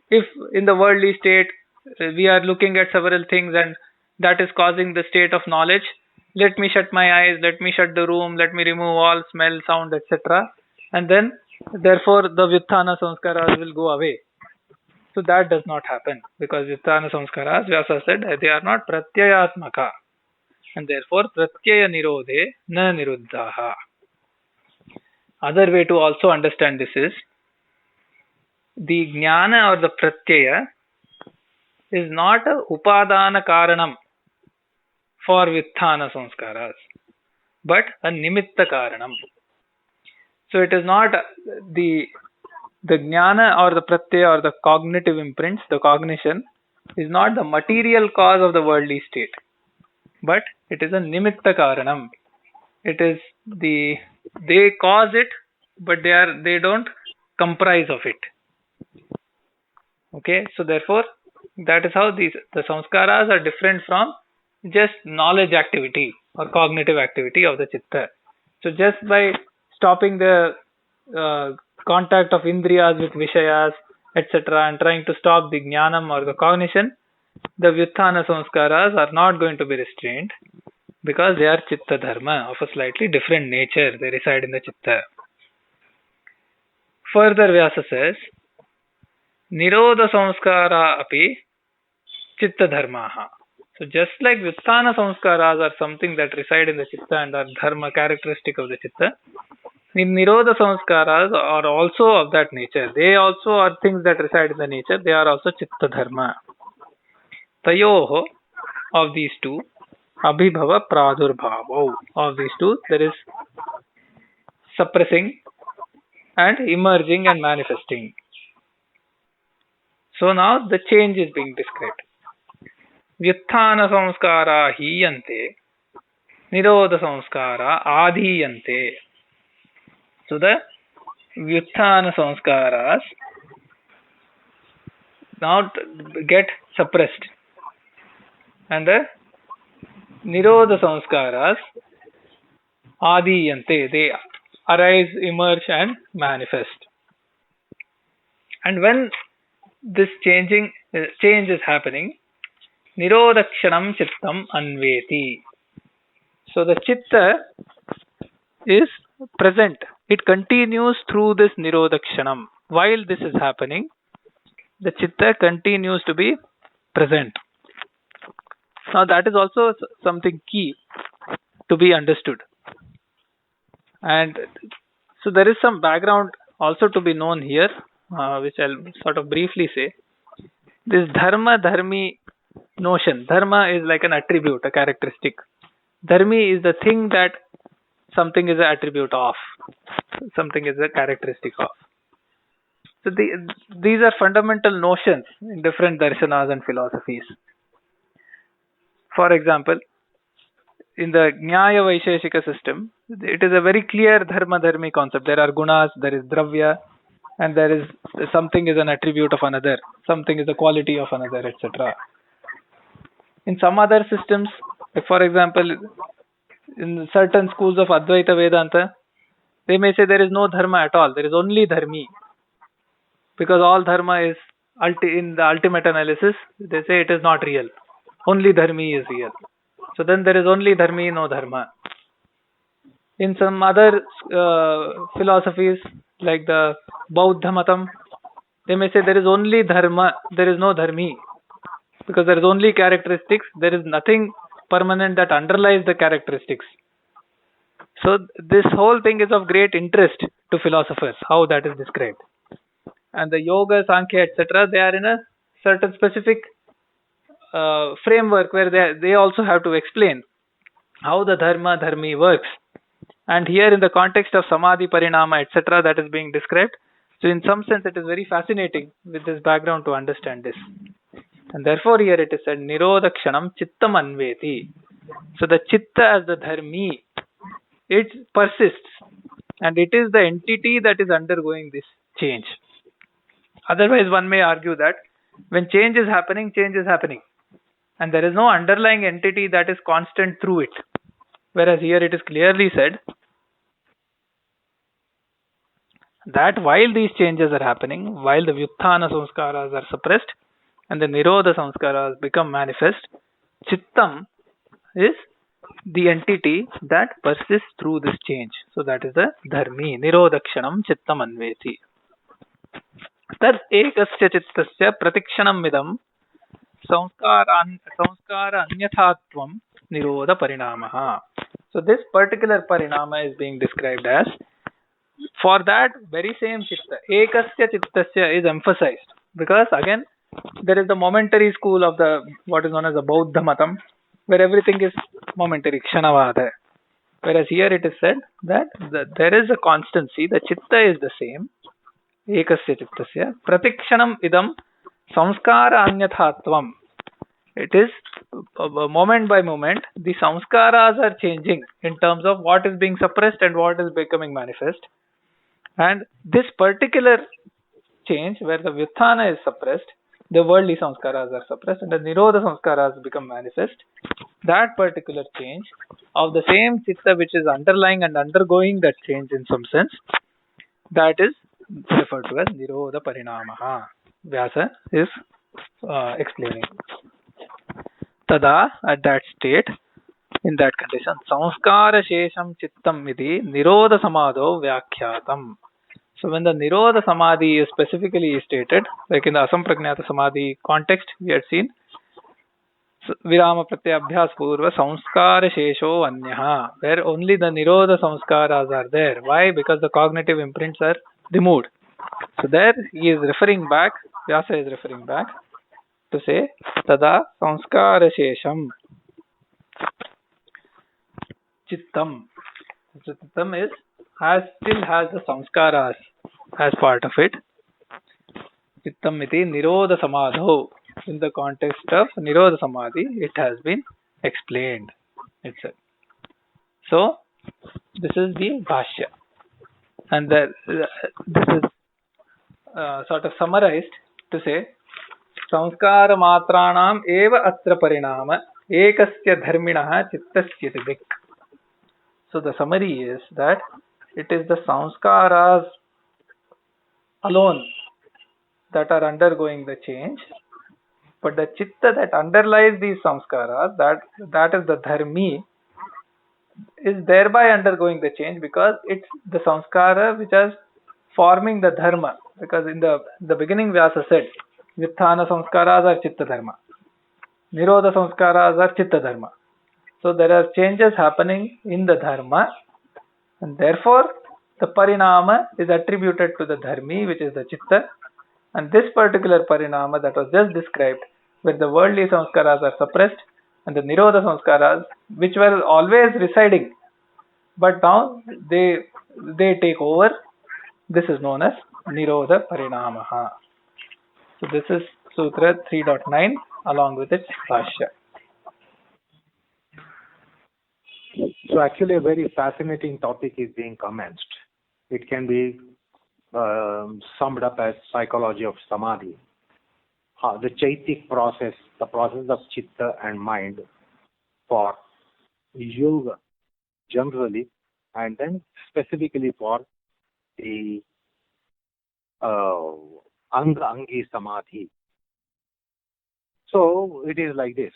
if in the worldly state we are looking at several things and that is causing the state of knowledge, let me shut my eyes, let me shut the room, let me remove all smell, sound, etc. And then therefore the Vyutthana samskaras will go away. So that does not happen, because Vyutthana samskaras, Vyasa said, they are not pratyayatmaka, and therefore pratyaya nirodhe na niruddhaha. Other way to also understand this is, the jnana or the pratyaya is not a upadana karanam for Vyutthana samskaras, but a nimitta karanam. So it is not the jnana or the pratyaya or the cognitive imprints, the cognition is not the material cause of the worldly state, but it is a nimitta karanam. It is they cause it, but they don't comprise of it. Okay, so therefore that is how the samskaras are different from just knowledge activity or cognitive activity of the chitta. So just by stopping the contact of indriyas with vishayas, etc., and trying to stop the jnanam or the cognition, the Vyutthana samskaras are not going to be restrained, because they are chitta dharma of a slightly different nature. They reside in the chitta. further Vyasa says, Nirodha samskara api chitta dharmaha. So just like Vyuthana samskaras are something that reside in the chitta and are dharma characteristic of the chitta, in Nirodha samskaras are also of that nature. They also are things that reside in the nature. They are also chitta dharma. Tayoho, of these two, abhibhava pradurbhavo, of these two, there is suppressing and emerging and manifesting. So now the change is being described. Vyuthana samskara hiyante, Nirodha samskara adhiyante. So the Vyuthana samskaras now get suppressed, and the Nirodha samskaras adhiyante, they arise, emerge and manifest. And when this change is happening, Nirodhakshanam chittam anveti. So the chitta is present. It continues through this Nirodhakshanam. While this is happening, the chitta continues to be present. Now that is also something key to be understood. And so there is some background also to be known here, which I'll sort of briefly say. This dharma dharmi notion. Dharma is like an attribute, a characteristic. Dharmi is the thing that something is an attribute of, something is a characteristic of. So these are fundamental notions in different darshanas and philosophies. For example, in the Nyaya Vaisheshika system, it is a very clear dharma dharmi concept. There are gunas, there is dravya, and there is something is an attribute of another, something is a quality of another, etc. In some other systems, like for example, in certain schools of Advaita Vedanta, they may say there is no dharma at all, there is only dharmi. Because all dharma is, in the ultimate analysis, they say it is not real. Only dharmi is real. So then there is only dharmi, no dharma. In some other philosophies, like the Bauddha Matam, they may say there is only dharma, there is no dharmi. Because there is only characteristics, there is nothing permanent that underlies the characteristics. So this whole thing is of great interest to philosophers, how that is described. And the yoga, sankhya, etc., they are in a certain specific framework where they also have to explain how the dharma dharmi works. And here in the context of samadhi parinama, etc., that is being described. So in some sense it is very fascinating with this background to understand this. And therefore here it is said Nirodhakshanam chittam anveti. So the chitta as the dharmi, it persists, and it is the entity that is undergoing this change. Otherwise one may argue that when change is happening, and there is no underlying entity that is constant through it. Whereas here it is clearly said that while these changes are happening, while the Vyuthana samskaras are suppressed and the Nirodha samskaras become manifest, Chittam is the entity that persists through this change. So that is the Dharmi. Nirodhakshanam Chittam Anveti. Tad ekasya chittasya pratikshanam midam samskara anyathatvam nirodha parinamaha. So this particular parinama is being described as, for that very same chitta, ekasya chittasya is emphasized, because again there is the momentary school of the what is known as the Bauddha Matam, where everything is momentary, kshanavada. Whereas here it is said that there is a constancy, the chitta is the same, ekasya chittasya pratikshanam idam samskara anyathatvam. It is moment by moment, the samskaras are changing in terms of what is being suppressed and what is becoming manifest. And this particular change, where the Vyuthana is suppressed, the worldly samskaras are suppressed, and the Nirodha samskaras become manifest, that particular change of the same chitta which is underlying and undergoing that change in some sense, that is referred to as Nirodha Parinamaha. Vyasa is explaining. Tada, at that state, in that condition, samskara shesham chittam iti nirodha samadho vyakhyatam. So when the Nirodha Samadhi is specifically stated, like in the Asampragnata Samadhi context, we had seen Virama Pratyabhyas Purva Samskara Shesho Anyaha, where only the Nirodha Samskaras are there. Why? Because the cognitive imprints are removed. So there he is referring back, Vyasa is referring back to say, Tada Samskara Shesham Chittam. Chittam is, still has the Samskaras as part of it. Chittam iti Nirodha Samadho. In the context of Nirodha Samadhi, it has been explained itself. So, this is the Bhashya. And this is sort of summarized to say, Samskara matranam eva atra parinama ekasya dharminah chittasya siddhik. So, the summary is that it is the samskaras alone that are undergoing the change, but the chitta that underlies these samskaras, that is the dharmi, is thereby undergoing the change because it's the samskara which is forming the dharma. Because in the beginning Vyasa said, Vithana samskaras are chitta dharma, Nirodha samskaras are chitta dharma. So there are changes happening in the dharma, and therefore the parinama is attributed to the dharmi, which is the chitta. And this particular parinama that was just described, where the worldly samskaras are suppressed and the Nirodha samskaras, which were always residing, but now they take over, this is known as Nirodha Parinamaha. So this is Sutra 3.9 along with its Bhashya. So actually a very fascinating topic is being commenced. It can be summed up as psychology of samadhi. The chaitic process, the process of chitta and mind for yoga generally, and then specifically for the Anga-Angi Samadhi. So it is like this.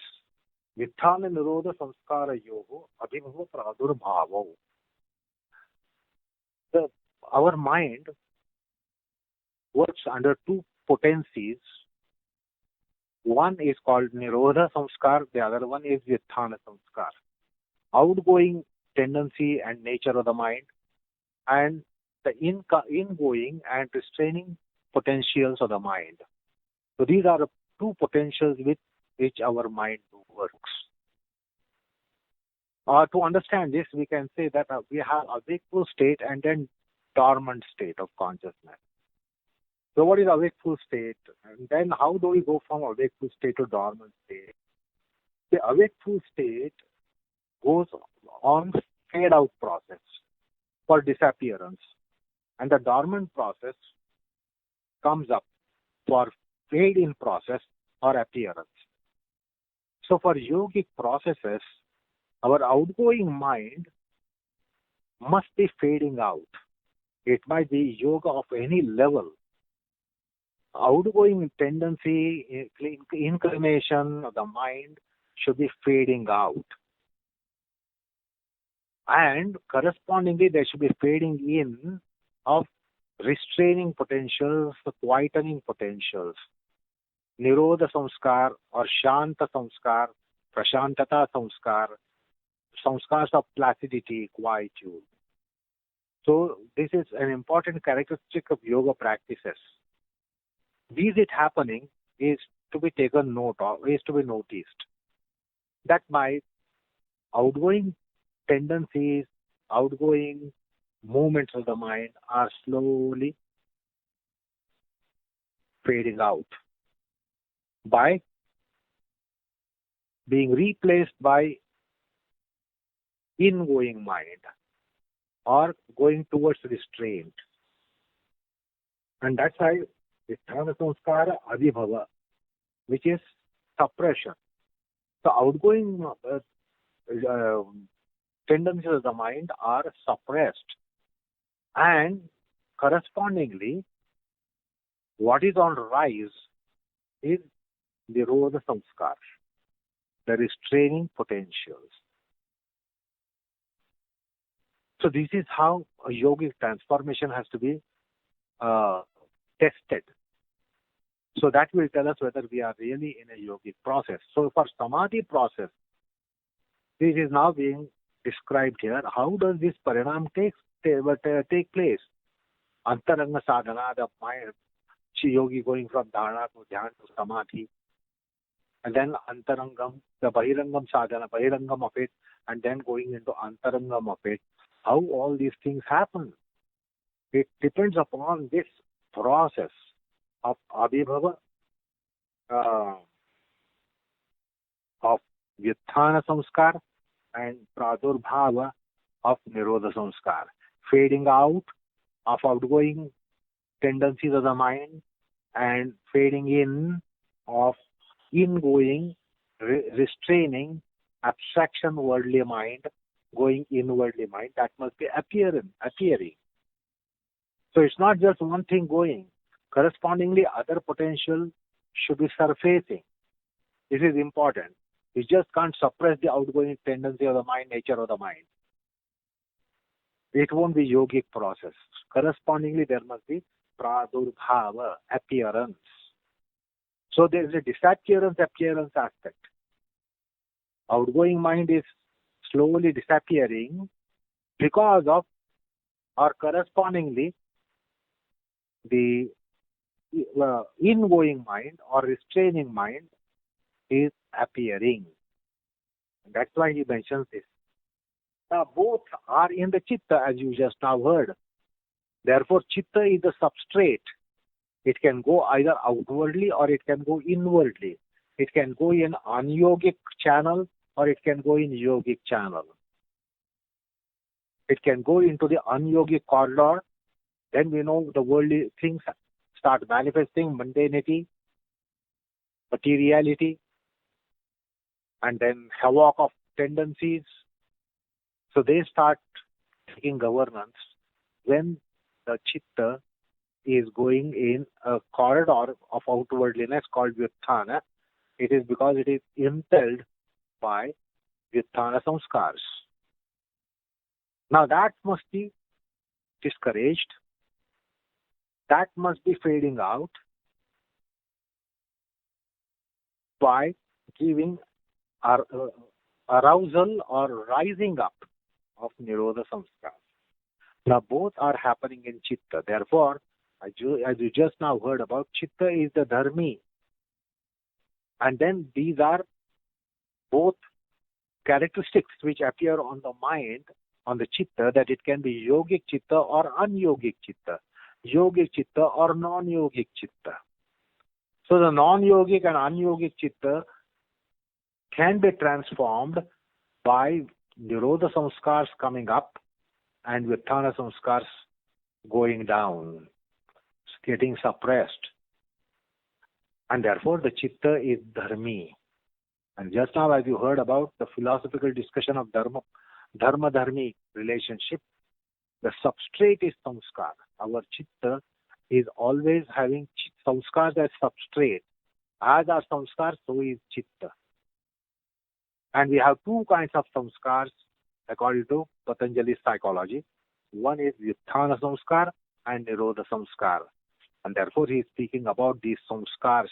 Vitthana Nirodha Samskara Yogo Abhibhava Pradurbhavo. Our mind works under two potencies. One is called Nirodha Samskar, the other one is Vitthana Samskar. Outgoing tendency and nature of the mind, and the ingoing and restraining potentials of the mind. So these are the two potentials with which our mind works. To understand this, we can say that we have a wakeful state and then dormant state of consciousness. So what is a wakeful state? And then how do we go from a wakeful state to dormant state? The wakeful state goes on fade out process for disappearance, and the dormant process comes up for fade in process or appearance. So for yogic processes, our outgoing mind must be fading out. It might be yoga of any level. Outgoing tendency, inclination of the mind should be fading out. And correspondingly, there should be fading in of restraining potentials, quietening potentials. Nirodha samskar or Shanta samskar, Prashantata samskar, samskars of placidity, quietude. So this is an important characteristic of yoga practices. Is it happening is to be taken note of, is to be noticed. That my outgoing tendencies, outgoing movements of the mind are slowly fading out by being replaced by ingoing mind or going towards restraint. And that's why Vitthana Samskara Adhibhava, which is suppression. The outgoing tendencies of the mind are suppressed, and correspondingly, what is on rise is Nirodha Samskar, the restraining potentials. So this is how a yogic transformation has to be tested. So that will tell us whether we are really in a yogic process. So for samadhi process, this is now being described here. How does this parinam take place? Antaranga sadhana, the mind, yogi going from dharana to dhyan to samadhi. And then antarangam, the bahirangam sadhana, bahirangam of it, and then going into antarangam of it. How all these things happen? It depends upon this process of abhibhava, of vyuthana samskar, and pradurbhava of nirodha samskar. Fading out of outgoing tendencies of the mind and fading in of ingoing, restraining, abstraction worldly mind, going inwardly mind. That must be appearing. So it's not just one thing going. Correspondingly, other potential should be surfacing. This is important. You just can't suppress the outgoing tendency of the mind, nature of the mind. It won't be yogic process. Correspondingly, there must be pradurbhava, appearance. So there is a disappearance aspect. Outgoing mind is slowly disappearing because of, or correspondingly, the ingoing mind or restraining mind is appearing. That's why he mentions this. Now both are in the chitta, as you just now heard. Therefore, chitta is the substrate. It can go either outwardly or it can go inwardly. It can go in unyogic channel or it can go in yogic channel. It can go into the unyogic corridor. Then we know the worldly things start manifesting, mundanity, materiality, and then havoc of tendencies. So they start taking governance when the chitta is going in a corridor of outwardliness called vyuthana. It is because it is impelled by vyuthana samskars. Now that must be discouraged. That must be fading out by giving arousal or rising up of nirodha samskars. Now both are happening in chitta. Therefore, as you just now heard about, chitta is the dharmi. And then these are both characteristics which appear on the mind, on the chitta, that it can be yogic chitta or unyogic chitta, yogic chitta or non-yogic chitta. So the non-yogic and unyogic chitta can be transformed by nirodha samskars coming up and vyuthana samskars going down, getting suppressed. And therefore the chitta is dharmi. And just now, as you heard about the philosophical discussion of dharma-dharmi relationship, the substrate is samskar. Our chitta is always having samskars as substrate. As are samskars, so is chitta. And we have two kinds of samskars according to Patanjali's psychology. One is vyuthana samskar and nirodha samskar. And therefore he is speaking about these samskars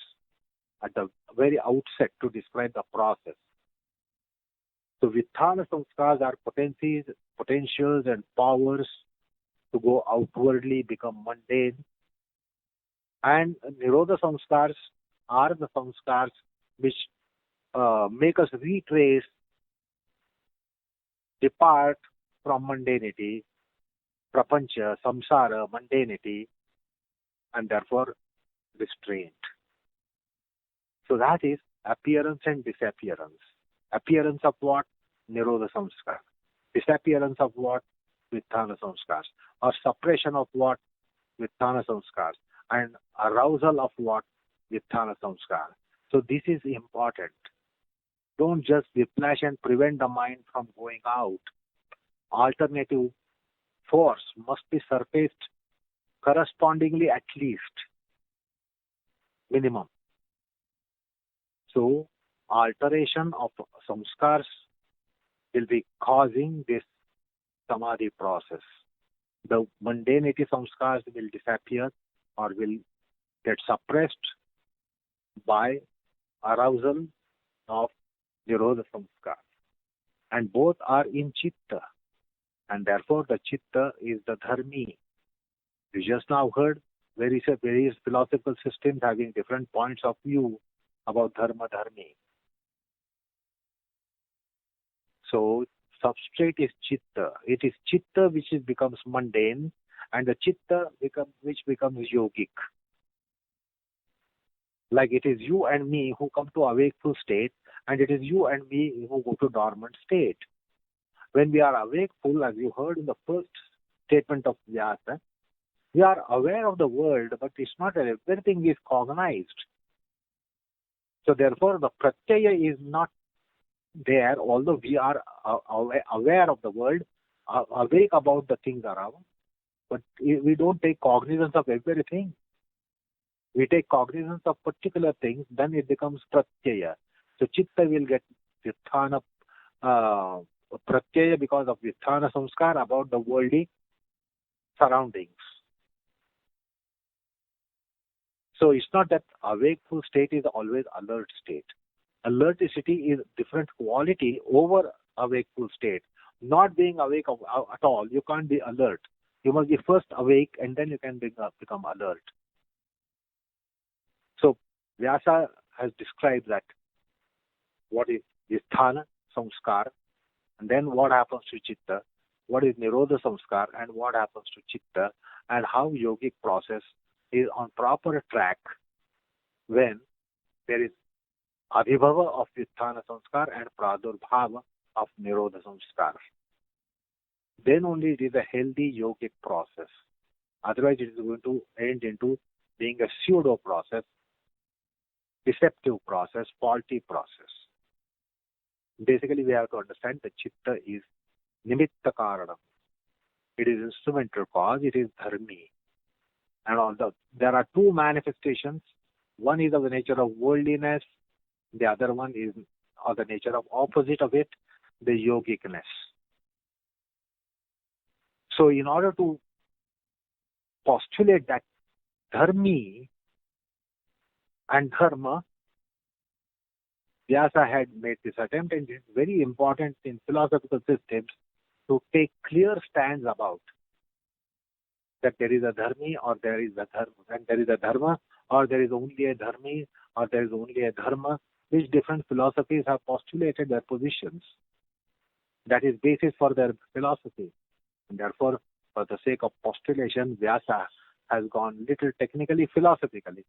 at the very outset to describe the process. So vyuthana samskars are potentials and powers to go outwardly, become mundane. And nirodha samskars are the samskars which make us retrace, depart from mundanity, prapancha, samsara, mundanity, and therefore restraint. So that is appearance and disappearance. Appearance of what? Nirodha samskar. Disappearance of what? Vyuthana samskars. Or suppression of what? Vyuthana samskars. And arousal of what? Vyuthana samskar. So this is important. Don't just whiplash and prevent the mind from going out. Alternative force must be surfaced correspondingly at least. Minimum. So, alteration of samskars will be causing this samadhi process. the mundanity samskars will disappear or will get suppressed by arousal of Nirodha samskar. And both are in chitta. And therefore the chitta is the dharmi. You just now heard various philosophical systems having different points of view about dharma dharmi. So substrate is chitta. It is chitta which becomes mundane, and the chitta which becomes yogic. Like it is you and me who come to a wakeful state, and it is you and me who go to dormant state. When we are awakeful, as you heard in the first statement of Vyasa, we are aware of the world, but it's not that everything is cognized. So therefore, the pratyaya is not there, although we are aware of the world, awake about the things around, but we don't take cognizance of everything. We take cognizance of particular things, then it becomes pratyaya. So chitta will get vitthana pratyaya because of vitthana samskar about the worldly surroundings. So it's not that a wakeful state is always alert state. Alerticity is different quality over a wakeful state. Not being awake at all, you can't be alert. You must be first awake and then you can become alert. So Vyasa has described that what is Visthana samskar, and then what happens to chitta, what is Nirodha samskar, and what happens to chitta, and how yogic process is on proper track when there is Adhibhava of Visthana samskar and Pradurbhava of Nirodha samskar. Then only it is a healthy yogic process. Otherwise it is going to end into being a pseudo process, deceptive process, faulty process. Basically we have to understand that chitta is nimitta karanam. It is instrumental cause, it is dharmi. And there are two manifestations. One is of the nature of worldliness, the other one is of the nature of opposite of it, the yogicness. So in order to postulate that dharmi and dharma, Vyasa had made this attempt, and it is very important in philosophical systems to take clear stands about that there is a dharmi or there is a dharma, and there is a dharma or there is only a dharmi or there is only a dharma, which different philosophies have postulated their positions. That is basis for their philosophy. And therefore, for the sake of postulation, Vyasa has gone little technically, philosophically,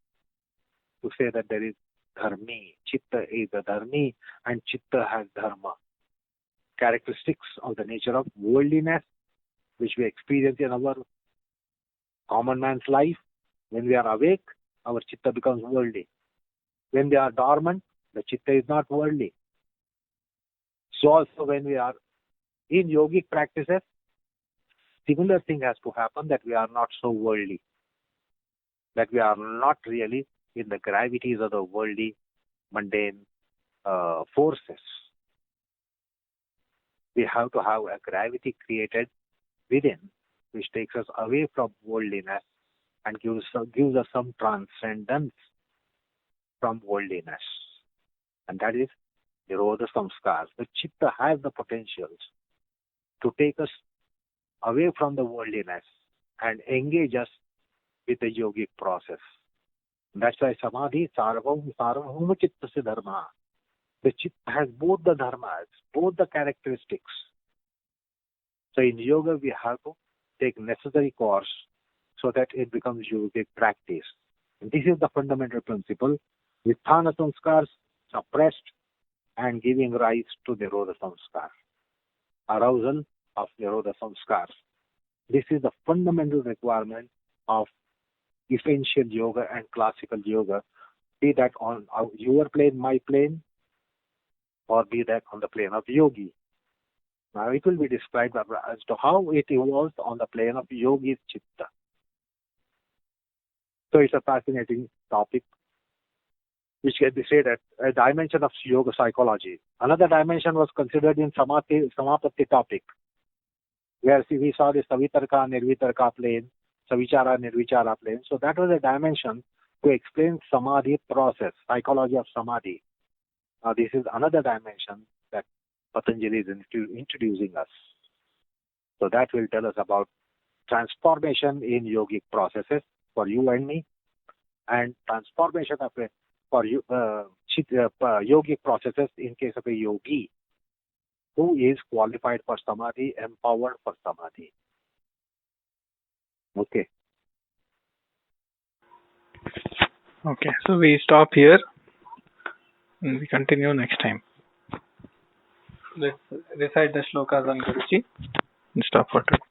to say that there is dharmi. Chitta is the dharmi and chitta has dharma. Characteristics of the nature of worldliness, which we experience in our common man's life. When we are awake, our chitta becomes worldly. When we are dormant, the chitta is not worldly. So also when we are in yogic practices, similar thing has to happen, that we are not so worldly, that we are not really in the gravities of the worldly, mundane forces. We have to have a gravity created within, which takes us away from worldliness and gives us some transcendence from worldliness. And that is Nirodha samskars. The chitta has the potentials to take us away from the worldliness and engage us with the yogic process. That's why samadhi sarvabhauma chittasya dharma. The chitta has both the dharmas, both the characteristics. So in yoga we have to take necessary course so that it becomes yogic practice. And this is the fundamental principle. Visthana samskars suppressed and giving rise to Nirodha samskar. Arousal of Nirodha samskars. This is the fundamental requirement of essential yoga and classical yoga, be that on your plane, my plane, or be that on the plane of yogi. Now it will be described as to how it evolves on the plane of yogi's chitta. So it's a fascinating topic, which can be said at a dimension of yoga psychology. Another dimension was considered in Samapatti topic. where we saw the Savitarka, Nirvitarka plane, Savichara, Nirvichara plane. So that was a dimension to explain Samadhi process, psychology of Samadhi. This is another dimension that Patanjali is introducing us. So that will tell us about transformation in yogic processes for you and me, and transformation of for you, yogic processes in case of a yogi who is qualified for Samadhi, empowered for Samadhi. Okay. Okay, so we stop here and we continue next time. Let's recite the shlokas on Guruji and stop for today.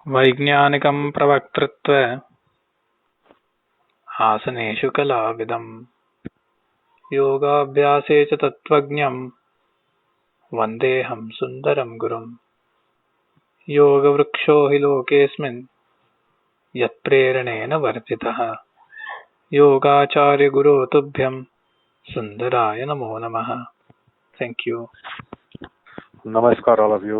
Vaignyanikam pravaktrutva आसनेषु कलाविदम् योगाभ्यासे च तत्त्वज्ञम् वन्देऽहं सुन्दरं गुरुम् योगवृक्षो हि लोकेऽस्मिन् यत्प्रेरणेन वर्धितः योगाचार्य गुरो तुभ्यं सुन्दराय नमो नमः. Thank you. Namaskar all of you.